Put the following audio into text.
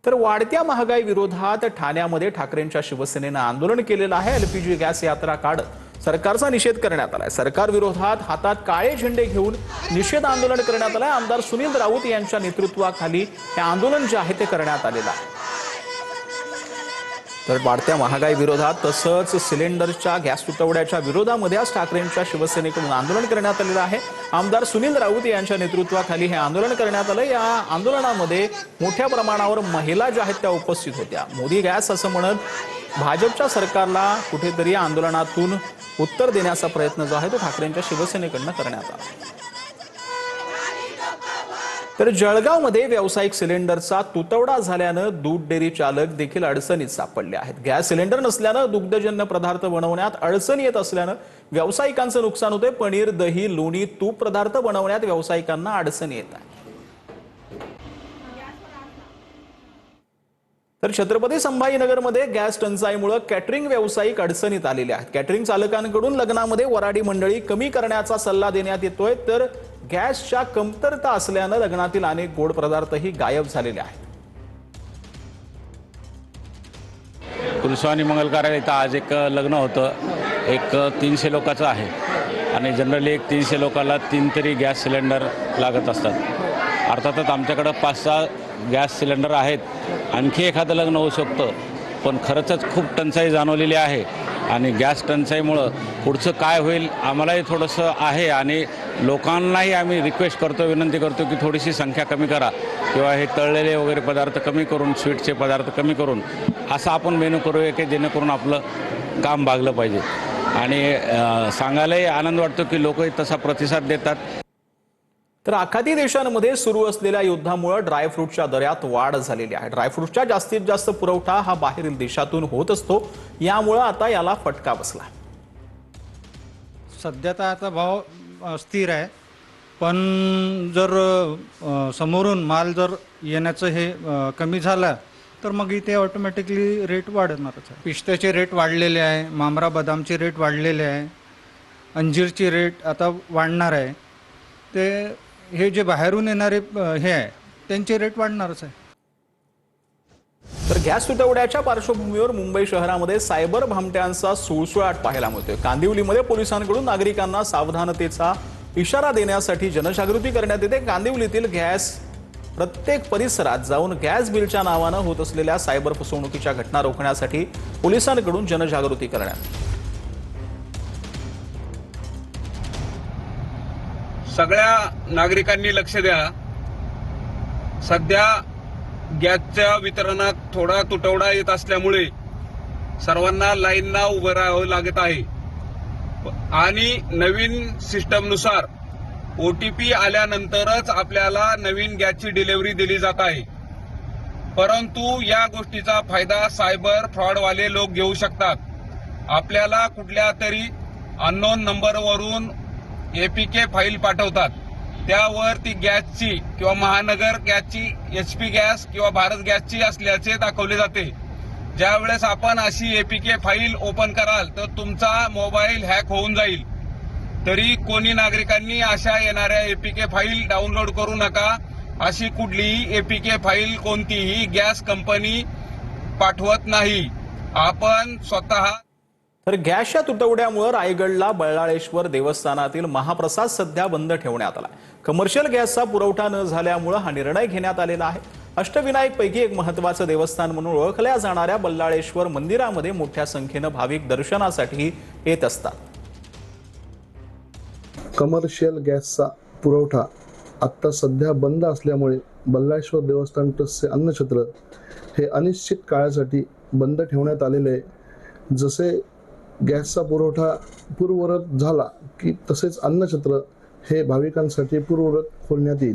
तर वाढत्या महागाई विरोधात ठाण्यामध्ये ठाकरेंच्या शिवसेनेनं आंदोलन केलेलं आहे। एलपीजी गॅस यात्रा काढत सरकारचा निषेध करण्यात आलाय। सरकार विरोधात हातात काळे झेंडे घेऊन निषेध आंदोलन करण्यात आलंय। आमदार सुनील राऊत यांच्या नेतृत्वाखाली हे आंदोलन जे आहे ते करण्यात आलेलं आहे। तर वाढत्या महागाई विरोधात तसंच सिलेंडरच्या गॅस तुटवड्याच्या विरोधामध्ये आज ठाकरेंच्या शिवसेनेकडून आंदोलन करण्यात आलेलं आहे। आमदार सुनील राऊत यांच्या नेतृत्वाखाली हे आंदोलन करण्यात आलं। या आंदोलनामध्ये मोठ्या प्रमाणावर महिला ज्या आहेत त्या उपस्थित होत्या। मोदी गॅस असं म्हणत भाजपच्या सरकारला कुठेतरी आंदोलनातून उत्तर देण्याचा प्रयत्न जो आहे तो ठाकरेंच्या शिवसेनेकडून करण्यात आला। तर जळगावमध्ये व्यावसायिक सिलेंडरचा तुटवडा झाल्यानं दूध डेअरी चालक देखील अडचणीत सापडले आहेत। गॅस सिलेंडर नसल्यानं दुग्धजन्य पदार्थ बनवण्यात अडचण येत असल्यानं व्यावसायिकांचं नुकसान होते। पनीर, दही, लोणी, तूप पदार्थ बनवण्यात व्यावसायिकांना अडचण येत आहे। तर छत्रपती संभाजीनगरमध्ये गॅस टंचाईमुळे कॅटरिंग व्यावसायिक अडचणीत आलेले आहेत। कॅटरिंग चालकांकडून लग्नामध्ये वराडी मंडळी कमी करण्याचा सल्ला देण्यात येतोय, तर गॅसच्या कमतरता असल्यानं लग्नातील अनेक गोड पदार्थही गायब झालेले आहेत। कुलस्वामी मंगल कार्यालय इथं आज एक लग्न होतं। एक 300 लोकांचं आहे आणि जनरली एक 300 लोकांना 3 तरी गॅस सिलेंडर लागत असतात। अर्थातच आमच्याकडे 5-6 गॅस सिलेंडर आहेत। आणखी एखादं लग्न होऊ शकतं, पण खरंच खूप टंचाई जाणवलेली आहे आणि गॅस टंचाईमुळं पुढचं काय होईल आम्हालाही थोडंसं आहे आणि लोकांनाही आम्ही रिक्वेस्ट करतो, विनंती करतो की थोडीशी संख्या कमी करा किंवा हे तळलेले वगैरे पदार्थ कमी करून, स्वीटचे पदार्थ कमी करून असं आपण मेनू करूया की जेणेकरून आपलं काम भागलं पाहिजे। आणि सांगायलाही आनंद वाटतो की लोकही तसा प्रतिसाद देतात। तर आखाती देशांमध्ये सुरू असलेल्या युद्धामुळे ड्रायफ्रूटच्या दरात वाढ झालेली आहे। ड्रायफ्रूटचा जास्तीत जास्त पुरवठा हा बाहेरील देशातून होत असतो, यामुळे आता याला फटका बसला। सध्या तर आता भाव स्थिर आहे, पण जर समोरून माल जर येण्याचं हे कमी झालं तर मग इथे ऑटोमॅटिकली रेट वाढणारच आहे। पिस्त्याचे रेट वाढलेले आहे, मामरा बदामचे रेट वाढलेले आहे, अंजीरचे रेट आता वाढणार आहे। ते हे जे बाहेरून येणारे हे आहे त्यांचे रेट वाढणारच आहे। तर गॅस तुटवड्याच्या पार्श्वभूमीवर मुंबई शहरामध्ये सायबर भामट्यांचा सुळसुळाट पाहायला मिळतोय। कांदिवलीमध्ये पोलिसांकडून नागरिकांना सावधानतेचा इशारा देण्यासाठी जनजागृती करण्यात येते। कांदिवलीतील गॅस प्रत्येक परिसरात जाऊन गॅस बिलच्या नावानं होत असलेल्या सायबर फसवणुकीच्या घटना रोखण्यासाठी पोलिसांकडून जनजागृती करण्यात। सगळ्या नागरिकांनी लक्ष द्या। सध्या गॅसच्या वितरणात थोडा तुटवडा येत असल्यामुळे सर्वांना लाईनला उभं राहावं लागत आहे आणि नवीन सिस्टमनुसार OTP आल्यानंतरच आपल्याला नवीन गॅसची डिलिव्हरी दिली जात आहे। परंतु या गोष्टीचा फायदा सायबर फ्रॉडवाले लोक घेऊ शकतात। आपल्याला कुठल्या तरी अननोन नंबरवरून APK फाईल पाठवतात, त्यावर ती गॅसची किंवा महानगर गॅसची, HP गॅस किंवा भारत गॅसची असल्याचे दाखवले जाते। ज्यावेळेस आपण अशी APK फाईल ओपन कराल तर तुमचा मोबाईल हॅक होऊन जाईल। तरी कोणी नागरिकांनी अशा येणाऱ्या APK फाईल डाउनलोड करू नका। अशी कुठलीही APK फाईल कोणतीही गॅस कंपनी पाठवत नाही, आपण स्वतः। तर गॅसच्या तुटवड्यामुळे रायगडला बल्लाळेश्वर देवस्थानातील महाप्रसाद सध्या बंद ठेवण्यात आला। कमर्शियल गॅसचा पुरवठा न झाल्यामुळे हा निर्णय घेण्यात आलेला आहे। अष्टविनायक पैकी एक महत्त्वाचं देवस्थान म्हणून ओळखल्या जाणाऱ्या बल्लाळेश्वर मंदिरामध्ये मोठ्या संख्येनं भाविक दर्शनासाठी येत असतात। कमर्शियल गॅसचा पुरवठा आता सध्या बंद असल्यामुळे बल्लाळेश्वर देवस्थान ट्रस्टचे अन्नछत्र हे अनिश्चित काळासाठी बंद ठेवण्यात आलेले आहे। जसे गॅसचा पुरवठा पूर्ववत झाला की तसेच अन्नछत्र हे भाविकांसाठी पूर्ववत खोलण्यात येईल।